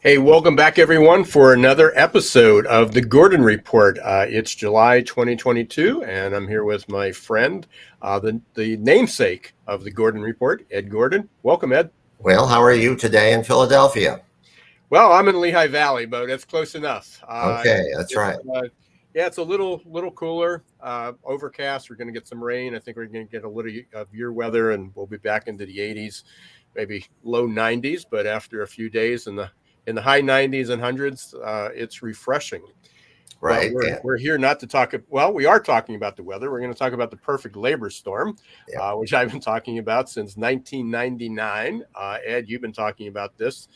Hey, welcome back, everyone, for another episode of the Gordon Report. It's July 2022, and I'm here with my friend, the namesake of the Gordon Report, Ed Gordon. Welcome, Ed. Well, how are you today in Philadelphia? Well, I'm in Lehigh Valley, but it's close enough. Okay, that's It's right. yeah, it's a little cooler, overcast. We're going to get some rain. I think we're going to get a little of your weather, and we'll be back into the 80s, maybe low 90s. But after a few days in the high 90s and hundreds, it's refreshing. But Right. we're here not to talk. Well, we are talking about the weather. We're going to talk about the perfect labor storm, Yeah. which I've been talking about since 1999. Ed, you've been talking about this.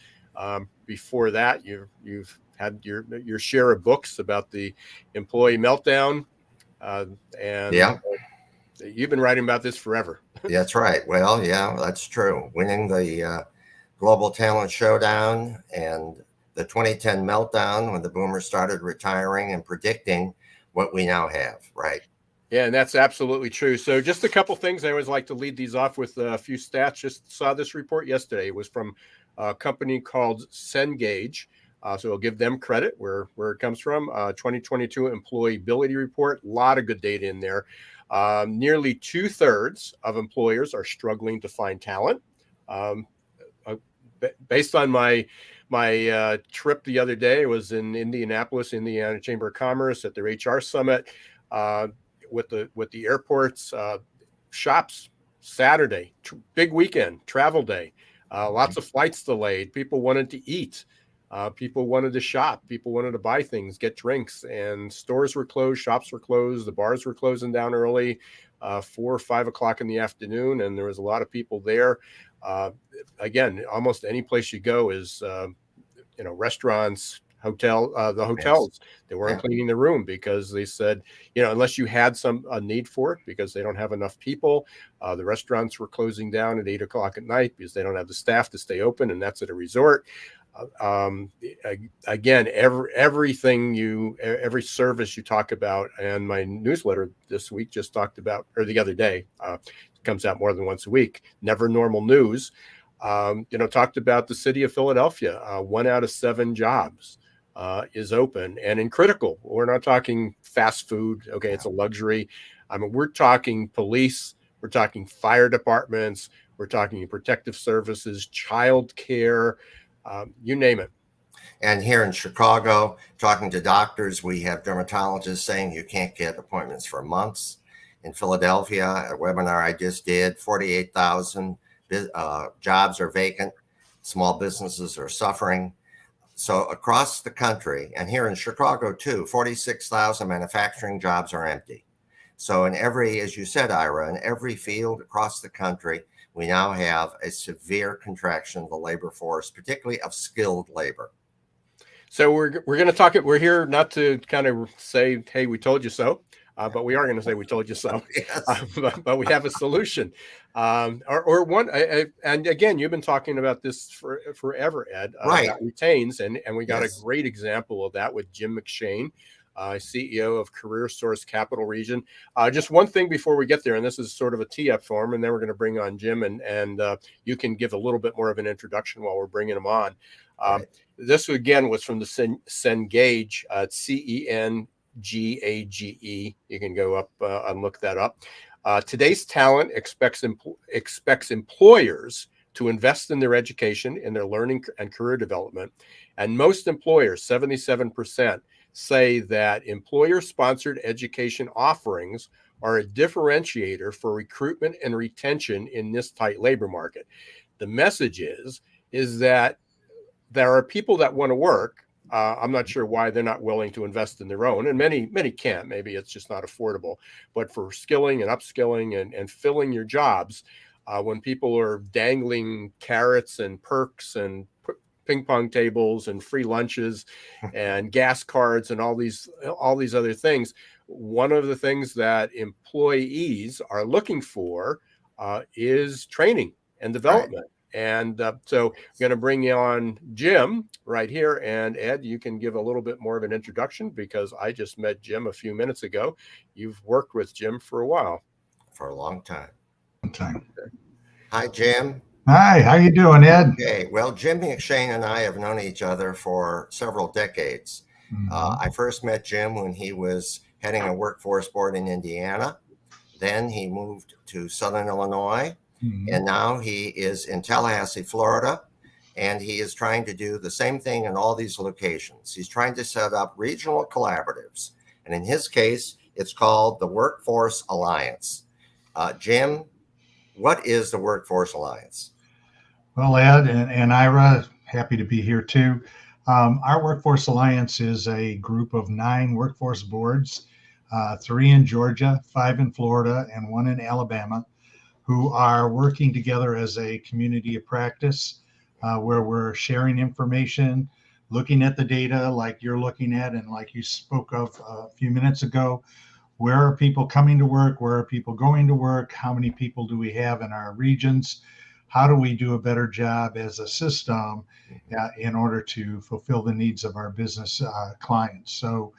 Before that, you've had your share of books about the employee meltdown, and Yeah, you've been writing about this forever. that's right. Well, yeah, that's true. Winning the Global Talent Showdown and the 2010 meltdown when the boomers started retiring and predicting what we now have, right? Yeah, and that's absolutely true. So, just a couple things. I always like to lead these off with a few stats. Just saw this report yesterday. It was from a company called Cengage. So I'll give them credit where it comes from. 2022 employability report. A lot of good data in there. Nearly 2/3 of employers are struggling to find talent. Um, Based on my trip the other day, I was in Indianapolis, Indiana Chamber of Commerce at their HR summit. With the airports, shops Saturday, big weekend, travel day, lots of flights delayed. People wanted to eat. People wanted to shop. People wanted to buy things, get drinks, and stores were closed. Shops were closed. The bars were closing down early, 4 or 5 o'clock in the afternoon, and there was a lot of people there. Uh, Again, almost any place you go is, restaurants, the Yes. hotels. They weren't Yeah. cleaning the room because they said, unless you had a need for it, because they don't have enough people. The restaurants were closing down at 8 o'clock at night because they don't have the staff to stay open, and that's at a resort. Again, every service you talk about, and my newsletter this week just talked about, or the other day, comes out more than once a week. Never Normal News. Talked about the city of Philadelphia. 1 out of 7 jobs is open and in critical. We're not talking fast food. Okay, Yeah. it's a luxury. I mean, we're talking police. We're talking fire departments. We're talking protective services, child care, you name it. And here in Chicago, talking to doctors, we have dermatologists saying you can't get appointments for months. In Philadelphia, a webinar I just did, 48,000 jobs are vacant. Small businesses are suffering. So across the country, and here in Chicago too, 46,000 manufacturing jobs are empty. So in every, as you said, Ira, in every field across the country, we now have a severe contraction of the labor force, particularly of skilled labor. So we're going to talk. We're here not to kind of say, "Hey, we told you so," but we are going to say, "We told you so." Yes. But we have a solution, or one. And again, you've been talking about this forever, Ed. Right. About retains, and we got a Yes. great example of that with Jim McShane, CEO of CareerSource Capital Region. Just one thing before we get there, and this is sort of a tee-up form, and then we're going to bring on Jim, and you can give a little bit more of an introduction while we're bringing him on. Right. This again was from the Cengage, Cengage. You can go up and look that up. Today's talent expects employers to invest in their education, in their learning and career development, and most employers, 77%, say that employer-sponsored education offerings are a differentiator for recruitment and retention in this tight labor market. The message is that there are people that want to work. I'm not sure why they're not willing to invest in their own, and many can't. Maybe it's just not affordable. But for skilling and upskilling and filling your jobs, when people are dangling carrots and perks and ping pong tables and free lunches and gas cards and all these other things, one of the things that employees are looking for is training and development. Right. And so I'm going to bring you on Jim right here. And Ed, you can give a little bit more of an introduction because I just met Jim a few minutes ago. You've worked with Jim for a while. For a long time. Time. Hi, Jim. Hi, how you doing, Ed? Okay, well, Jim McShane and I have known each other for several decades. I first met Jim when he was heading a workforce board in Indiana. Then he moved to Southern Illinois, and now he is in Tallahassee, Florida, and he is trying to do the same thing in all these locations. He's trying to set up regional collaboratives, and in his case, it's called the Workforce Alliance. Jim, what is the Workforce Alliance? Well, Ed and Ira, happy to be here too. Our Workforce Alliance is a group of 9 workforce boards, 3 in Georgia, 5 in Florida, and 1 in Alabama, who are working together as a community of practice where we're sharing information, looking at the data like you're looking at and like you spoke of a few minutes ago. Where are people coming to work? Where are people going to work? How many people do we have in our regions? How do we do a better job as a system in order to fulfill the needs of our business clients? So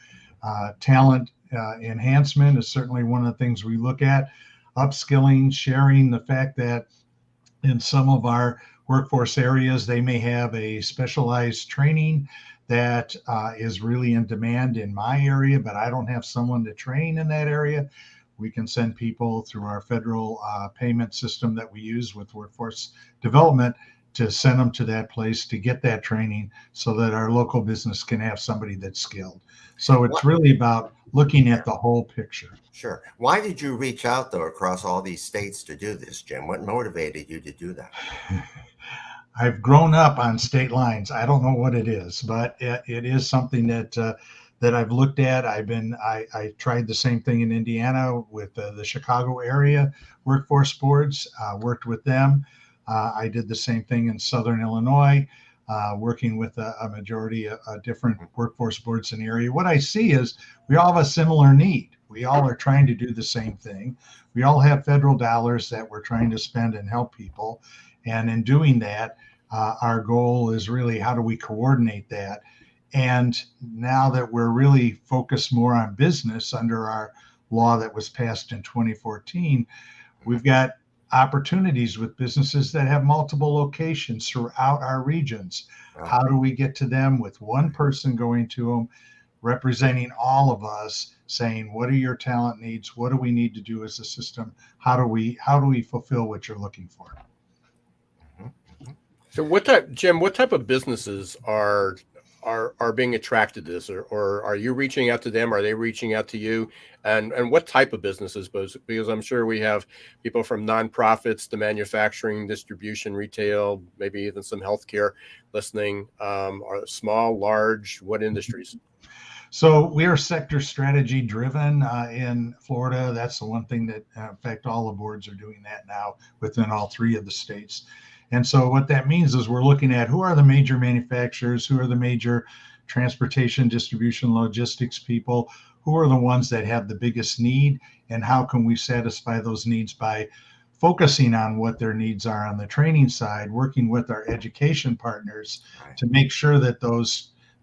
talent enhancement is certainly one of the things we look at. Upskilling, sharing the fact that in some of our workforce areas, they may have a specialized training that is really in demand in my area, but I don't have someone to train in that area. We can send people through our federal payment system that we use with workforce development to send them to that place to get that training so that our local business can have somebody that's skilled. So it's really about looking at the whole picture. Sure. Why did you reach out, though, across all these states to do this, Jim? What motivated you to do that? I've grown up on state lines. I don't know what it is, but it is something that I've looked at. I tried the same thing in Indiana with the Chicago area workforce boards, worked with them. I did the same thing in Southern Illinois, working with a majority of different workforce boards in the area. What I see is we all have a similar need. We all are trying to do the same thing. We all have federal dollars that we're trying to spend and help people. And in doing that, our goal is really how do we coordinate that? And now that we're really focused more on business under our law that was passed in 2014, we've got opportunities with businesses that have multiple locations throughout our regions. How do we get to them with one person going to them, representing all of us, saying, what are your talent needs? What do we need to do as a system? How do we fulfill what you're looking for? So Jim, what type of businesses are being attracted to this, or are you reaching out to them? Are they reaching out to you? And what type of businesses? Because I'm sure we have people from nonprofits to manufacturing, distribution, retail, maybe even some healthcare listening. Are small, large, what industries? So we are sector strategy driven in Florida. That's the one thing that, in fact, all the boards are doing that now within all 3 of the states. And so what that means is we're looking at who are the major manufacturers, who are the major transportation, distribution, logistics people, who are the ones that have the biggest need, and how can we satisfy those needs by focusing on what their needs are on the training side, working with our education partners to make sure that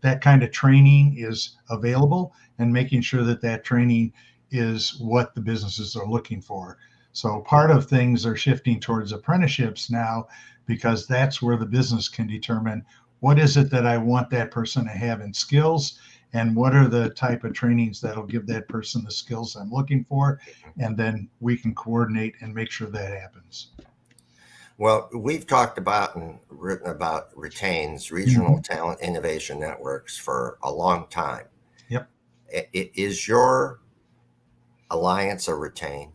that kind of training is available and making sure that that training is what the businesses are looking for. So part of things are shifting towards apprenticeships now because that's where the business can determine what is it that I want that person to have in skills and what are the type of trainings that'll give that person the skills I'm looking for. And then we can coordinate and make sure that happens. Well, we've talked about and written about Retain's regional talent innovation networks for a long time. Yep. Is your alliance a Retain?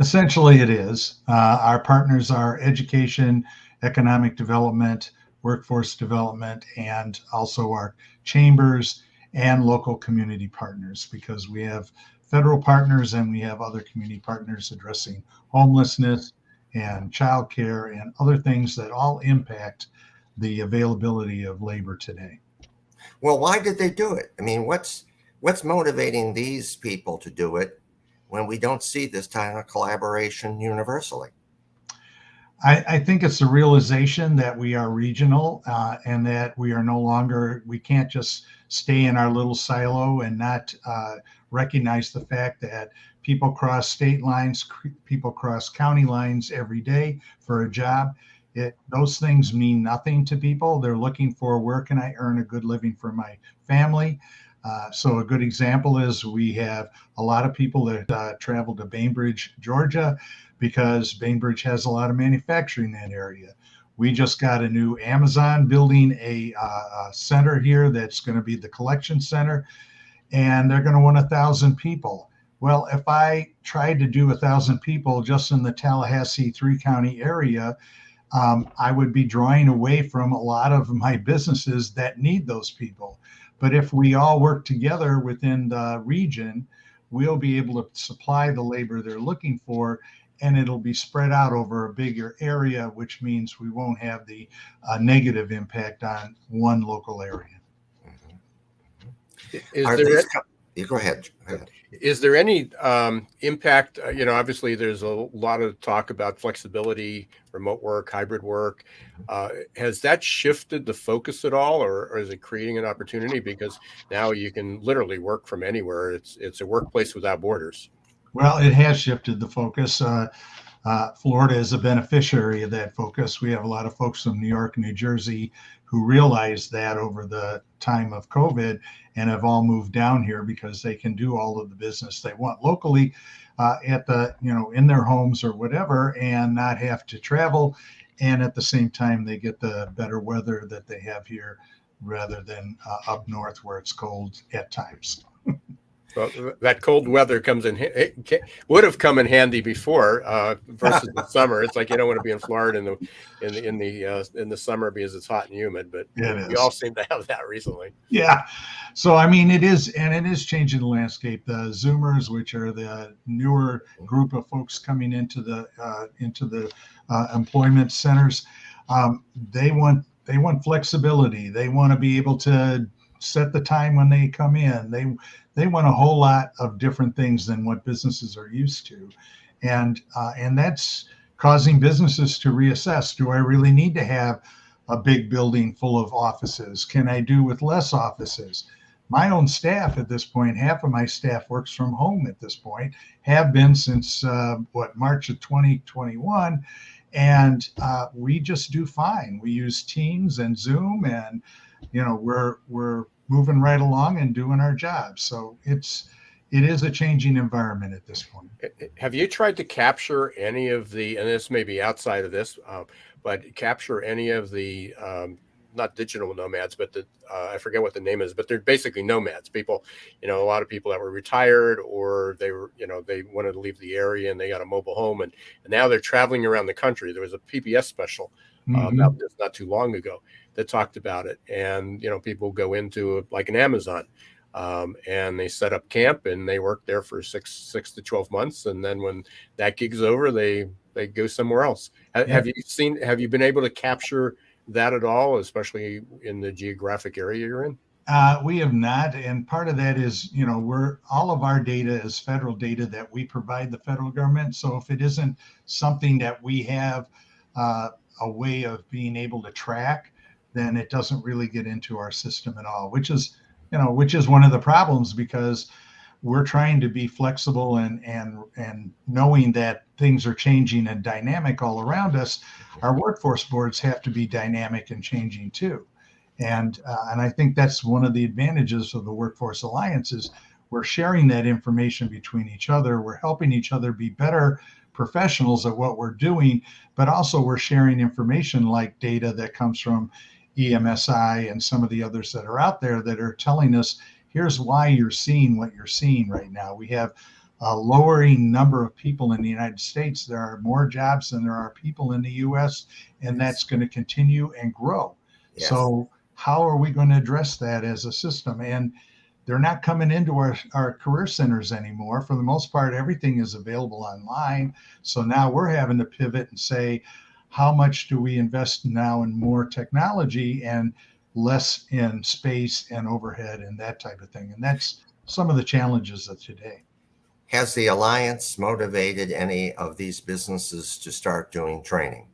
Essentially, it is. Our partners are education, economic development, workforce development, and also our chambers and local community partners, because we have federal partners and we have other community partners addressing homelessness and childcare and other things that all impact the availability of labor today. Well, why did they do it? I mean, what's motivating these people to do it when we don't see this kind of collaboration universally? I think it's the realization that we are regional and that we are no longer, we can't just stay in our little silo and not recognize the fact that people cross state lines, people cross county lines every day for a job. Those things mean nothing to people. They're looking for, where can I earn a good living for my family? So a good example is we have a lot of people that travel to Bainbridge, Georgia, because Bainbridge has a lot of manufacturing in that area. We just got a new Amazon building a center here that's going to be the collection center, and they're going to want 1,000 people. Well, if I tried to do 1,000 people just in the Tallahassee 3-county area, I would be drawing away from a lot of my businesses that need those people. But if we all work together within the region, we'll be able to supply the labor they're looking for, and it'll be spread out over a bigger area, which means we won't have the negative impact on one local area. You go ahead. Is there any impact? Obviously there's a lot of talk about flexibility, remote work, hybrid work. Has that shifted the focus at all, or is it creating an opportunity? Because now you can literally work from anywhere. It's a workplace without borders. Well, it has shifted the focus. Florida is a beneficiary of that focus. We have a lot of folks from New York and New Jersey who realized that over the time of COVID and have all moved down here because they can do all of the business they want locally in their homes or whatever, and not have to travel. And at the same time, they get the better weather that they have here rather than up north where it's cold at times. Well, that cold weather would have come in handy before versus the summer. It's like you don't want to be in Florida in the summer because it's hot and humid. But we all seem to have that recently. Yeah, so I mean, it is changing the landscape. The Zoomers, which are the newer group of folks coming into the employment centers, they want flexibility. They want to be able to set the time when they come in. They want a whole lot of different things than what businesses are used to. And that's causing businesses to reassess. Do I really need to have a big building full of offices? Can I do with less offices? My own staff at this point, half of my staff works from home at this point, have been since March of 2021. And we just do fine. We use Teams and Zoom, and we're moving right along and doing our job. So it is a changing environment at this point. Have you tried to capture any of the, and this may be outside of this, but capture any of the, not digital nomads, but I forget what the name is, but they're basically nomads, people, a lot of people that were retired, or they were, they wanted to leave the area and they got a mobile home, and now they're traveling around the country. There was a PBS special about this not too long ago that talked about it. And, people go into like an Amazon and they set up camp and they work there for six to 12 months. And then when that gig's over, they go somewhere else. Have you been able to capture that at all, especially in the geographic area you're in? We have not. And part of that is, all of our data is federal data that we provide the federal government. So if it isn't something that we have a way of being able to track, then it doesn't really get into our system at all, which is one of the problems, because we're trying to be flexible and knowing that things are changing and dynamic all around us. Our workforce boards have to be dynamic and changing too. And I think that's one of the advantages of the Workforce Alliance is we're sharing that information between each other. We're helping each other be better professionals at what we're doing, but also we're sharing information like data that comes from EMSI and some of the others that are out there that are telling us, here's why you're seeing what you're seeing right now. We have a lowering number of people in the United States. There are more jobs than there are people in the US, and that's going to continue and grow. Yes. So how are we going to address that as a system? And they're not coming into our career centers anymore. For the most part, everything is available online. So now we're having to pivot and say, how much do we invest now in more technology and less in space and overhead and that type of thing? And that's some of the challenges of today. Has the Alliance motivated any of these businesses to start doing training?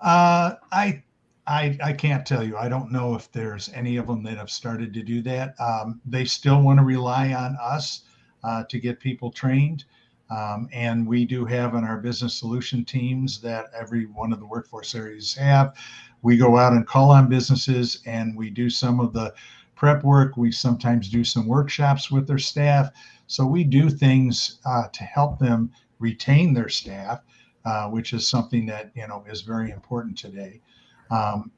I can't tell you. I don't know if there's any of them that have started to do that. They still want to rely on us to get people trained. And we do have in our business solution teams that every one of the workforce areas have. We go out and call on businesses and we do some of the prep work. We sometimes do some workshops with their staff. So we do things to help them retain their staff, which is something that, is very important today.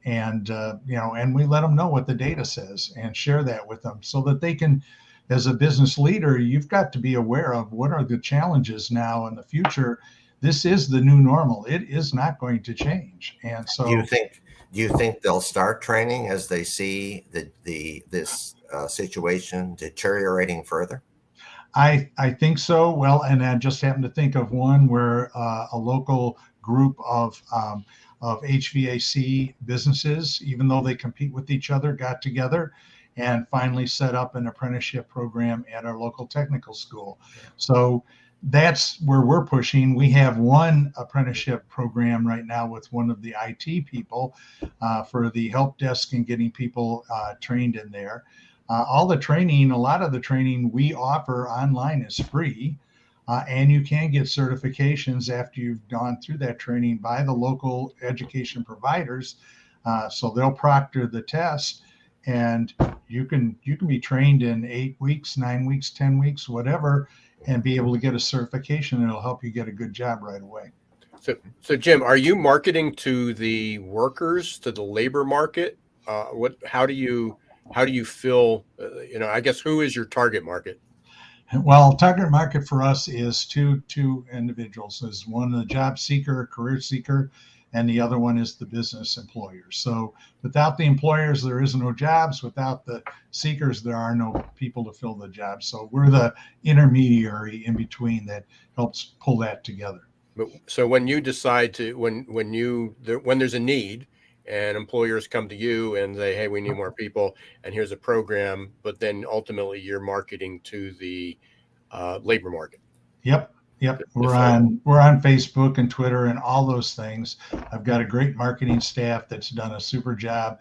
And we let them know what the data says and share that with them so that they can, as a business leader, you've got to be aware of what are the challenges now in the future. This is the new normal. It is not going to change. And so do you think they'll start training as they see this situation deteriorating further? I think so. Well, and I just happened to think of one where a local group of HVAC businesses, even though they compete with each other, got together and finally set up an apprenticeship program at our local technical school. So that's where we're pushing. We have one apprenticeship program right now with one of the IT people for the help desk and getting people trained in there. All the training, a lot of the training we offer online is free. And you can get certifications after you've gone through that training by the local education providers. So they'll proctor the test, and you can be trained in 8 weeks, 9 weeks, 10 weeks, whatever, and be able to get a certification. And it'll help you get a good job right away. So Jim, are you marketing to the workers, to the labor market? How do you feel? I guess who is your target market? Well, target market for us is two individuals. There's one the job seeker, career seeker, and the other one is the business employer. So without the employers, there is no jobs. Without the seekers, there are no people to fill the jobs. So we're the intermediary in between that helps pull that together. So when you decide to, when there's a need and employers come to you and say, hey, we need more people and here's a program, but then ultimately you're marketing to the labor market. Yep. We're on Facebook and Twitter and all those things. I've got a great marketing staff that's done a super job.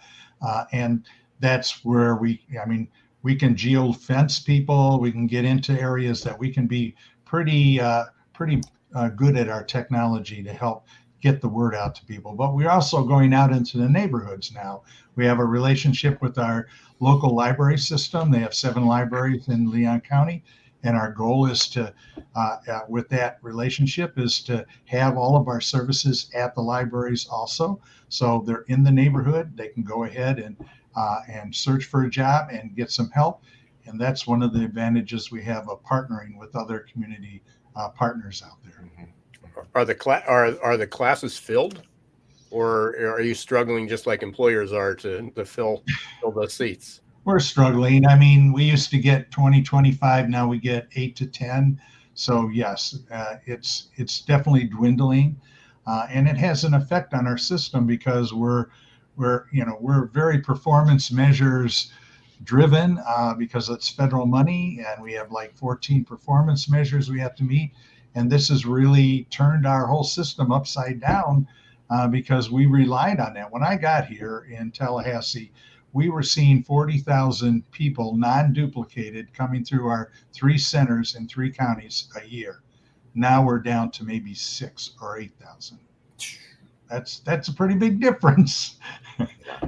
And that's where we can geo-fence people. We can get into areas that we can be pretty good at our technology to help get the word out to people. But we're also going out into the neighborhoods now. We have a relationship with our local library system. They have 7 libraries in Leon County. And our goal is to, with that relationship, is to have all of our services at the libraries also. So they're in the neighborhood. They can go ahead and search for a job and get some help. And that's one of the advantages we have of partnering with other community partners out there. Are the classes filled, or are you struggling just like employers are to fill those seats? We're struggling. We used to get 20, 25. Now we get 8 to 10. So yes, it's definitely dwindling, and it has an effect on our system because we're very performance measures driven because it's federal money, and we have like 14 performance measures we have to meet. And this has really turned our whole system upside down because we relied on that. When I got here in Tallahassee, we were seeing 40,000 people non-duplicated coming through our 3 centers in 3 counties a year. Now we're down to maybe 6 or 8,000. That's a pretty big difference.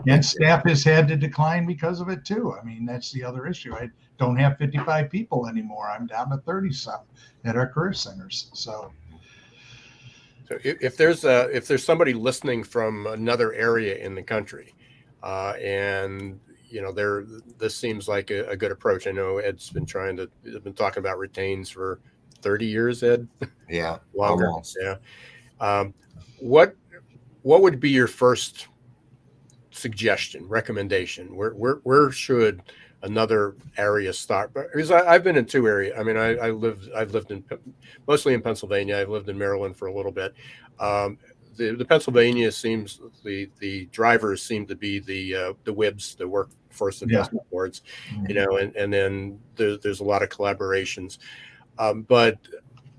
And staff has had to decline because of it too. That's the other issue. I don't have 55 people anymore. I'm down to 30 something at our career centers. So if there's somebody listening from another area in the country, and this seems like a good approach. I know Ed's been talking about retains for 30 years, Ed. Yeah, longer. Almost. Yeah. What would be your first suggestion, recommendation? Where should another area start? Because I've been in 2 areas. I've lived mostly in Pennsylvania. I've lived in Maryland for a little bit. The Pennsylvania seems the drivers seem to be the WIBs, the Workforce Investment Boards, and then there's a lot of collaborations. But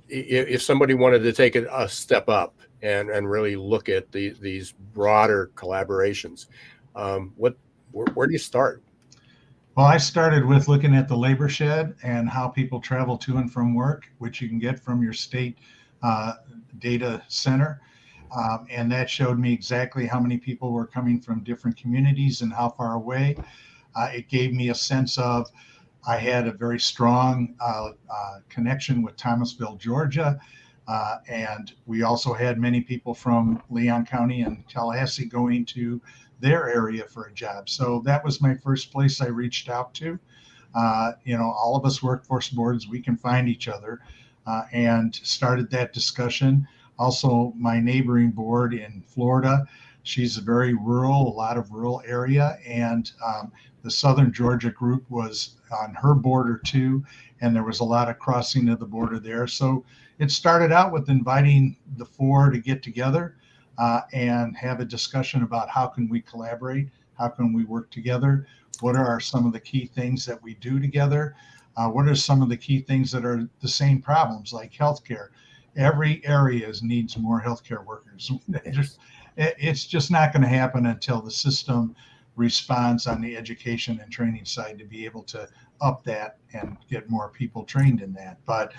if somebody wanted to take a step up and really look at these broader collaborations, where do you start? Well, I started with looking at the labor shed and how people travel to and from work, which you can get from your state uh, data center. And that showed me exactly how many people were coming from different communities and how far away. It gave me a sense of I had a very strong connection with Thomasville, Georgia. And we also had many people from Leon County and Tallahassee going to their area for a job. So that was my first place I reached out to. All of us workforce boards, we can find each other, and started that discussion. Also, my neighboring board in Florida, she's a very rural, a lot of rural area, and the Southern Georgia group was on her border too, and there was a lot of crossing of the border there. So it started out with inviting the four to get together and have a discussion about how can we collaborate, how can we work together, what are some of the key things that we do together, what are some of the key things that are the same problems like healthcare. Every area needs more healthcare workers. It's just not going to happen until the system responds on the education and training side to be able to up that and get more people trained in that. But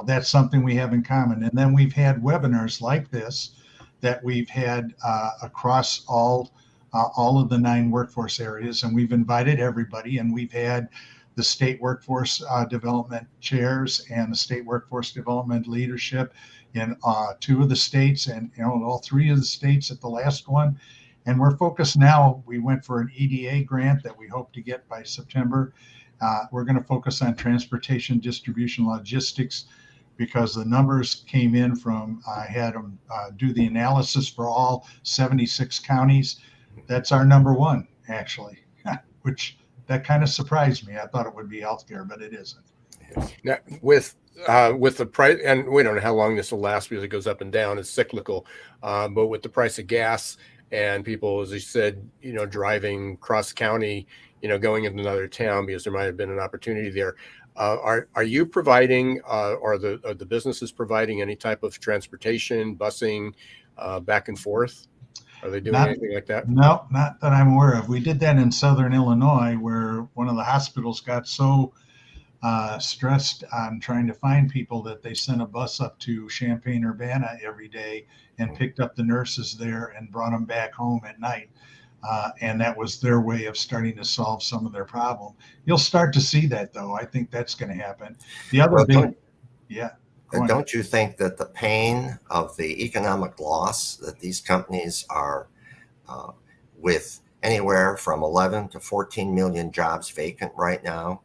that's something we have in common. And then we've had webinars like this that we've had across all of the 9 workforce areas, and we've invited everybody, and we've had the state workforce development chairs and the state workforce development leadership in 2 of the states, and all 3 of the states at the last one. And we're focused now. We went for an EDA grant that we hope to get by September. We're going to focus on transportation, distribution, logistics, because the numbers came in from, I had them do the analysis for all 76 counties. That's our number 1, actually, which that kind of surprised me. I thought it would be healthcare, but it isn't. Now, with the price, and we don't know how long this will last because it goes up and down, it's cyclical, but with the price of gas and people, as you said, driving cross county, going into another town because there might have been an opportunity there. Are you providing, or the businesses providing any type of transportation, busing, back and forth? Are they doing anything like that? No, not that I'm aware of. We did that in Southern Illinois, where one of the hospitals got so stressed on trying to find people that they sent a bus up to Champaign-Urbana every day and picked up the nurses there and brought them back home at night. And that was their way of starting to solve some of their problem. You'll start to see that, though. I think that's going to happen. The other Don't you think that the pain of the economic loss that these companies are with anywhere from 11 to 14 million jobs vacant right now,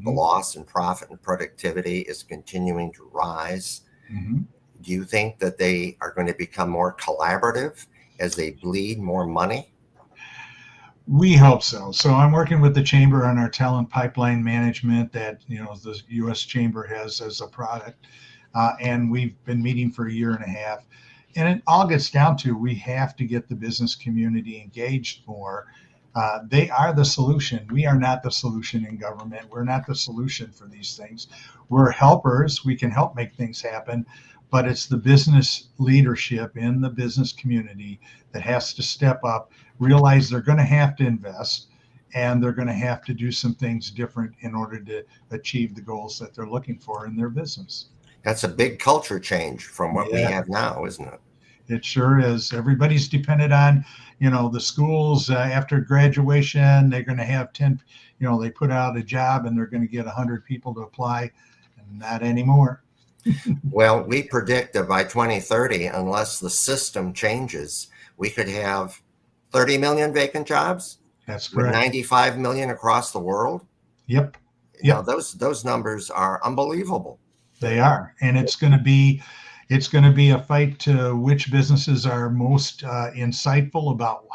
the loss in profit and productivity is continuing to rise? Do you think that they are going to become more collaborative as they bleed more money? We hope so. So I'm working with the chamber on our talent pipeline management that the U.S. Chamber has as a product, and we've been meeting for a year and a half. And it all gets down to we have to get the business community engaged more. They are the solution. We are not the solution in government. We're not the solution for these things. We're helpers. We can help make things happen, but it's the business leadership in the business community that has to step up, realize they're going to have to invest, and they're going to have to do some things different in order to achieve the goals that they're looking for in their business. That's a big culture change from what we have now, isn't it? It sure is. Everybody's dependent on, the schools after graduation. They're going to have 10, they put out a job and they're going to get 100 people to apply. Not anymore. Well, we predict that by 2030, unless the system changes, we could have 30 million vacant jobs. That's correct. 95 million across the world. Yep. Those numbers are unbelievable. They are, and it's going to be a fight to which businesses are most insightful about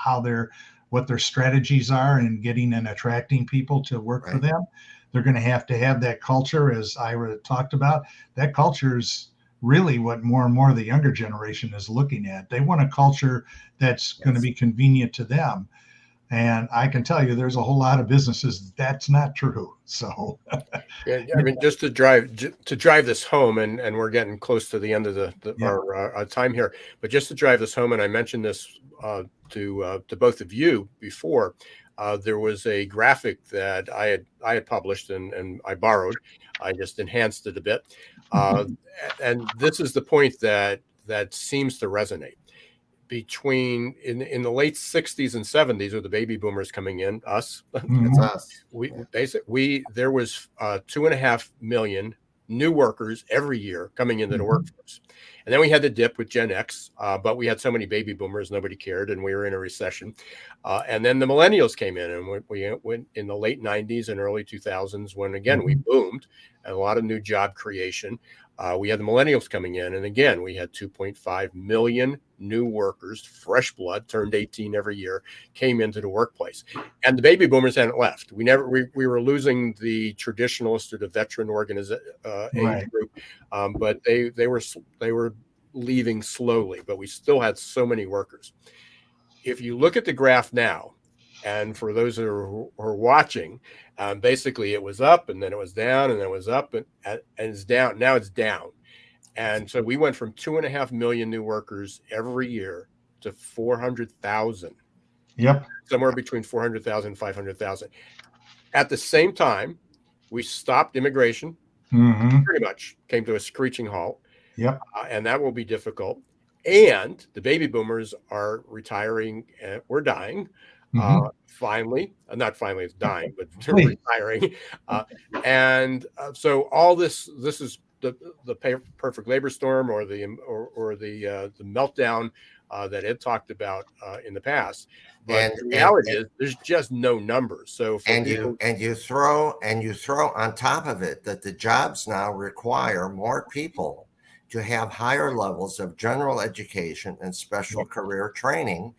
what their strategies are in getting and attracting people to work for them. They're going to have that culture, as Ira talked about. That culture is really what more and more the younger generation is looking at. They want a culture that's going to be convenient to them. And I can tell you there's a whole lot of businesses that's not true. So just to drive this home, and we're getting close to the end of our time here, but just to drive this home, and I mentioned this to both of you before, there was a graphic that I had published and I borrowed. I just enhanced it a bit. And this is the point that seems to resonate. Between in the late 60s and 70s, with the baby boomers coming in, us, That's us. there was 2.5 million new workers every year coming into the workforce. And then we had the dip with Gen X, but we had so many baby boomers, nobody cared, and we were in a recession. And then the millennials came in, and we went in the late 90s and early 2000s when, again, we boomed, and a lot of new job creation. We had the millennials coming in, and again, we had 2.5 million new workers, fresh blood, turned 18 every year, came into the workplace. And the baby boomers hadn't left. We were losing the traditionalist or the veteran age group, but they were leaving slowly, but we still had so many workers. If you look at the graph now, and for those who are watching, basically it was up and then it was down and then it was up and it's down. Now it's down. And so we went from 2.5 million new workers every year to 400,000. Yep. Somewhere between 400,000 and 500,000. At the same time, we stopped immigration. Pretty much came to a screeching halt. Yep. And that will be difficult. And the baby boomers are retiring. We're dying. Finally, not finally, it's dying, but retiring. And so all this is the perfect labor storm or the meltdown that Ed talked about in the past. But the reality is there's just no numbers. So you throw on top of it that the jobs now require more people to have higher levels of general education and special career training.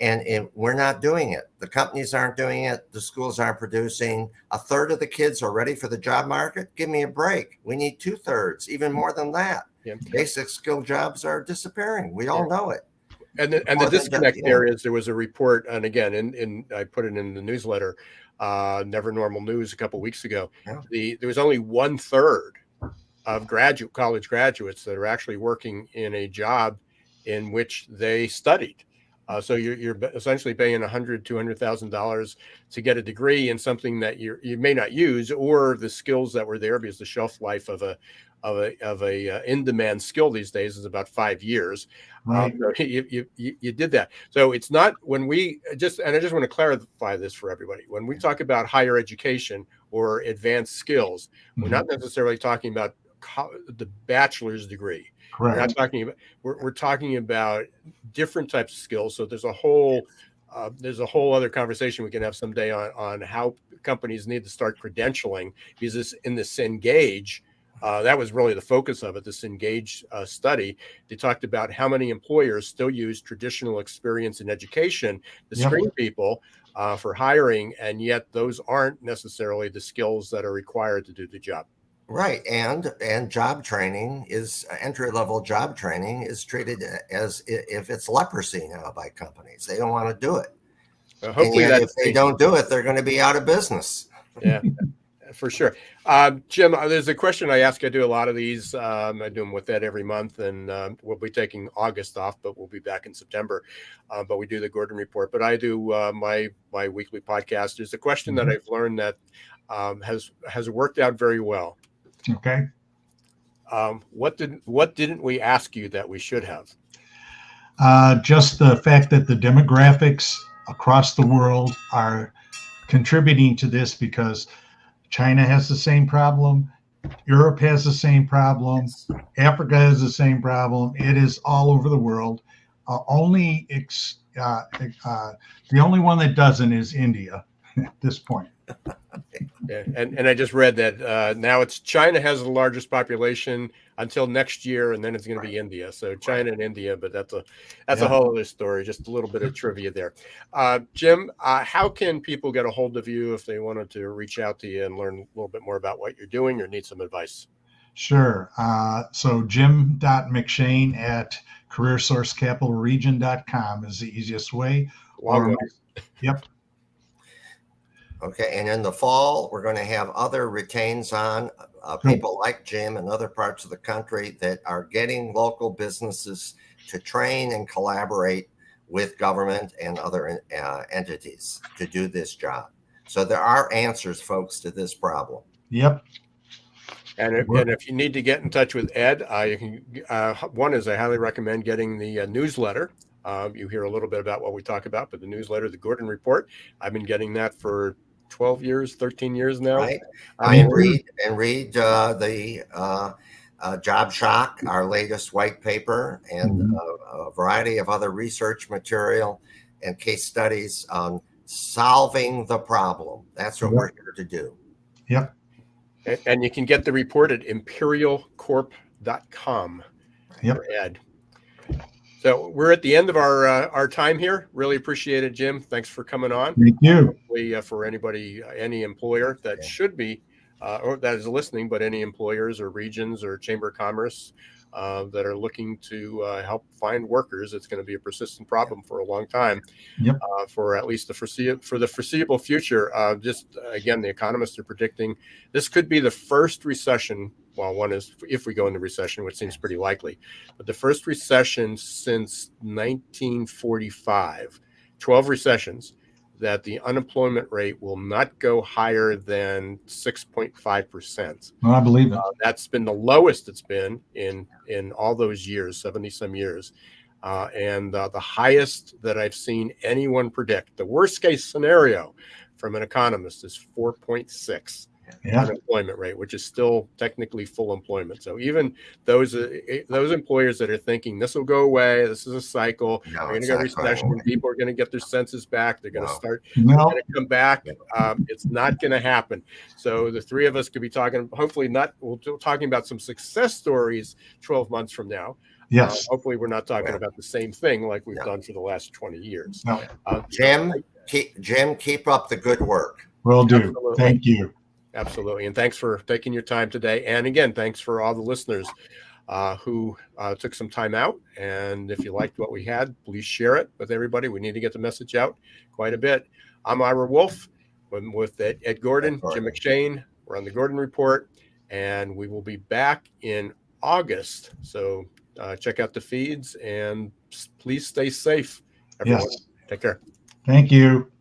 And we're not doing it. The companies aren't doing it. The schools aren't producing. 1/3 of the kids are ready for the job market. Give me a break. We need 2/3, even more than that. Basic skill jobs are disappearing. We all know it. And the disconnect there is there was a report, and again, I put it in the newsletter, Never Normal News a couple of weeks ago. There was only 1/3 of college graduates that are actually working in a job in which they studied. So you're essentially paying $100,000-$200,000 to get a degree in something that you may not use, or the skills that were there, because the shelf life of a in-demand skill these days is about 5 years. Right. So you did that. So it's not when we just, and I just want to clarify this for everybody. When we talk about higher education or advanced skills, we're not necessarily talking about the bachelor's degree. Correct. We're not talking about. We're talking about different types of skills. So there's a whole other conversation we can have someday on how companies need to start credentialing, because in this Engage, that was really the focus of it. This Engage study, they talked about how many employers still use traditional experience in education to screen people for hiring, and yet those aren't necessarily the skills that are required to do the job. Right. And job training is entry-level job training is treated as if it's leprosy now by companies. They don't want to do it. Hopefully if they don't do it, they're going to be out of business. Yeah, for sure. Jim, there's a question I ask. I do a lot of these. I do them with Ed every month, and we'll be taking August off, but we'll be back in September. But we do the Gordon Report. But I do my weekly podcast. There's a question that I've learned that has worked out very well. Okay. What didn't we ask you that we should have? Just the fact that the demographics across the world are contributing to this, because China has the same problem, Europe has the same problem, Africa has the same problem. It is all over the world. The only one that doesn't is India at this point. Yeah, and I just read that now it's China has the largest population until next year, and then it's going to be India. So China and India, but that's a whole other story. Just a little bit of trivia there. Jim, how can people get a hold of you if they wanted to reach out to you and learn a little bit more about what you're doing or need some advice? Sure. So Jim.McShane at CareerSourceCapitalRegion.com is the easiest way. Yep. Okay, and in the fall, we're going to have other retains on, people like Jim in other parts of the country that are getting local businesses to train and collaborate with government and other entities to do this job. So there are answers, folks, to this problem. Yep. And if you need to get in touch with Ed, you can. One is I highly recommend getting the newsletter. You hear a little bit about what we talk about, but the newsletter, the Gordon Report, I've been getting that for 12 years, 13 years now. Right. And read the Job Shock, our latest white paper, and a variety of other research material and case studies on solving the problem. That's what we're here to do. Yep. And you can get the report at imperialcorp.com. Yep. Ed. So we're at the end of our time here. Really appreciate it, Jim. Thanks for coming on. Thank you. Hopefully, for anybody, any employer that should be or that is listening, but any employers or regions or Chamber of Commerce that are looking to help find workers, it's going to be a persistent problem for a long time. Yep. For at least the foreseeable future. Just again, the economists are predicting this could be the first recession. Well, one is if we go into recession, which seems pretty likely, but the first recession since 1945, 12 recessions, that the unemployment rate will not go higher than 6.5%. Well, I believe it. That's been the lowest it's been in all those years, 70 some years. And the highest that I've seen anyone predict. The worst case scenario from an economist is 4.6 unemployment rate, which is still technically full employment. So even those employers that are thinking this will go away, this is a cycle, we're going to go recession, people are going to get their senses back, they're going to start, they're going to come back. It's not going to happen. So the three of us could be talking, hopefully not, we'll be talking about some success stories 12 months from now. Yes. Hopefully we're not talking about the same thing like we've done for the last 20 years. No. Jim, keep up the good work. Will do. Absolutely. Thank you. Absolutely. And thanks for taking your time today. And again, thanks for all the listeners who took some time out. And if you liked what we had, please share it with everybody. We need to get the message out quite a bit. I'm Ira Wolfe with Ed Gordon, Jim McShane. We're on the Gordon Report, and we will be back in August. So check out the feeds and please stay safe, everyone. Yes. Take care. Thank you.